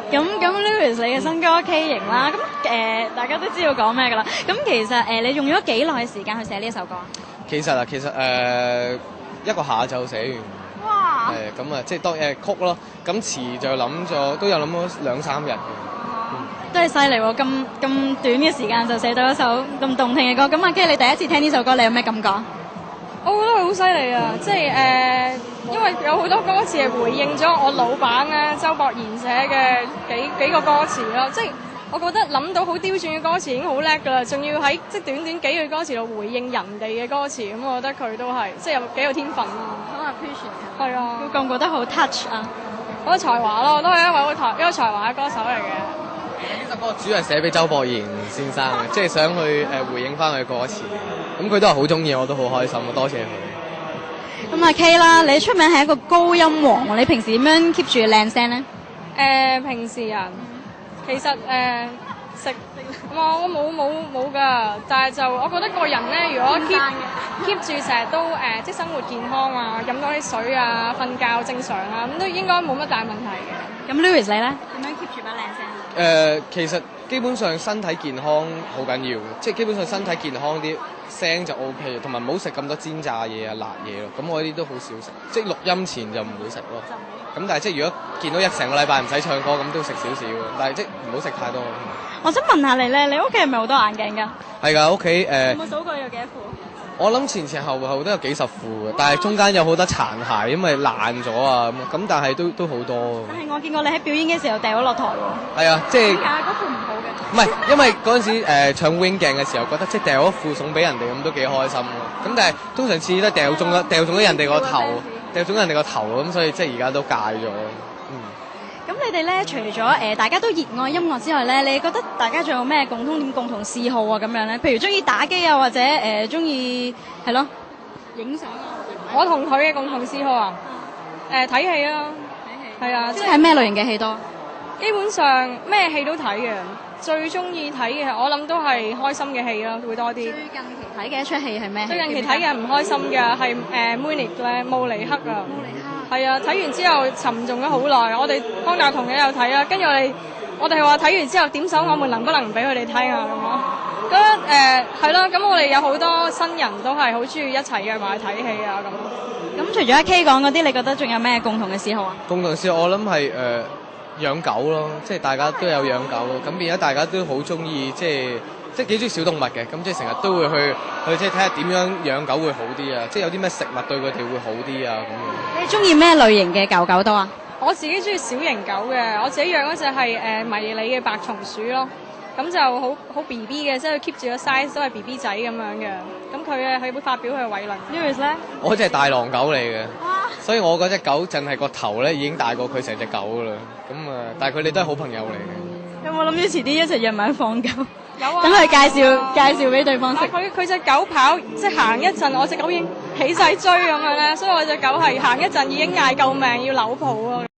咁 Louis 你嘅新歌 K 型啦，咁大家都知道講咩㗎啦。咁其實你用咗幾耐嘅時間去寫呢一首歌啊？其實一個下晝寫完。哇！咁啊，即係當曲咯。咁詞就都有諗咗2-3日嘅。都係犀利喎！咁短嘅時間就寫到一首咁動聽嘅歌。咁啊，跟住你第一次聽呢首歌，你有咩感覺？我覺得佢好犀利啊！即係因為有好多歌詞係回應咗我老闆咧周博賢寫嘅幾個歌詞咯。即係我覺得諗到好刁鑽嘅歌詞已經好叻㗎啦，仲要喺即係短短幾句歌詞度回應人哋嘅歌詞，咁我覺得佢都係即係有幾有天分啊！好 appreciate。係啊，覺唔覺得好 touch 啊？好有才華咯，我都係一個才華嘅歌手嚟嘅。呢首歌主要係寫俾周博賢先生嘅，即係想去回應翻佢歌詞。咁佢都係好中意，我都好開心，多謝佢。咁啊 K 啦，你出名係一個高音王，你平時點樣 keep 住靚聲咧？平時其實我冇㗎，但係就我覺得個人咧，如果 keep 住成日都即係生活健康啊，飲多啲水啊，瞓覺正常啊，咁都應該冇乜大問題嘅。咁 Louis 你咧點樣 keep 住把靚聲？其實基本上身體健康好緊要，即係基本上身體健康啲聲就 O K，同埋唔好食咁多煎炸嘢啊、辣嘢咯。咁我呢啲都好少食，即係錄音前就唔會食咯。咁但係即係如果見到成個禮拜唔使唱歌，咁都食少少，但係即係唔好食太多。我想問下你咧，你屋企係咪好多眼鏡㗎？係㗎，屋企有冇數過有幾多副？我諗前後都有幾十副嘅，但係中間有好多殘骸，因為爛咗啊咁但係都好多。但係我見過你喺表演嘅時候掉咗落台喎。係啊，即係點解嗰副唔好嘅？唔係，因為嗰陣時唱 Wing 鏡嘅時候，覺得即係掉一副送俾人哋咁都幾開心咯。咁但係通常次次都掉中咗人哋個頭，掉中人哋個頭咁，所以即係而家都戒咗。咁你哋咧，除咗大家都熱愛音樂之外咧，你覺得大家仲有咩共同嗜好啊？咁樣咧，譬如中意打機啊，或者中意係咯影相啊。我同佢嘅共同嗜好啊，睇戲啦，係啊，即係睇咩類型嘅戲多？基本上咩戲都睇嘅，最中意睇嘅我諗都係開心嘅戲咯，會多啲。最近期睇嘅一出戲係咩？最近期睇嘅唔開心嘅係Munich 咧，慕尼黑啊。係啊，睇完之後沉重咗好耐。我哋方大同嘅有睇啦，跟住我哋話睇完之後點首我們能不能俾佢哋聽啊咁咯。咁係咯，咁我哋有好多新人都係好中意一齊約埋去睇戲啊咁。咁除咗阿 K 講嗰啲，你覺得仲有咩共同嘅嗜好啊？共同嗜好我諗係養狗咯，即係大家都有養狗，咁變咗大家都好中意即係幾中意小動物嘅，咁即係成日都會去即係睇下點樣養狗會好啲啊！即係有啲咩食物對佢哋會好啲啊咁樣。你中意咩類型嘅狗多啊？我自己中意小型狗嘅，我自己養嗰隻係迷你嘅白松鼠咯。咁就好 B B 嘅，即係 keep 住個 size 都係 B B 仔咁樣嘅。咁佢會發表佢嘅偉論。Louis 咧，我隻係大狼狗嚟嘅，所以我嗰隻狗淨係個頭咧已經大過佢成隻狗噶啦。咁但係佢哋都係好朋友嚟嘅。有冇諗住遲啲一齊約埋放狗？有啊，等佢介紹俾對方識。佢隻狗跑即係行一陣，我隻狗已經起勢追咁樣咧，所以我隻狗係行一陣已經嗌救命要扭抱啊。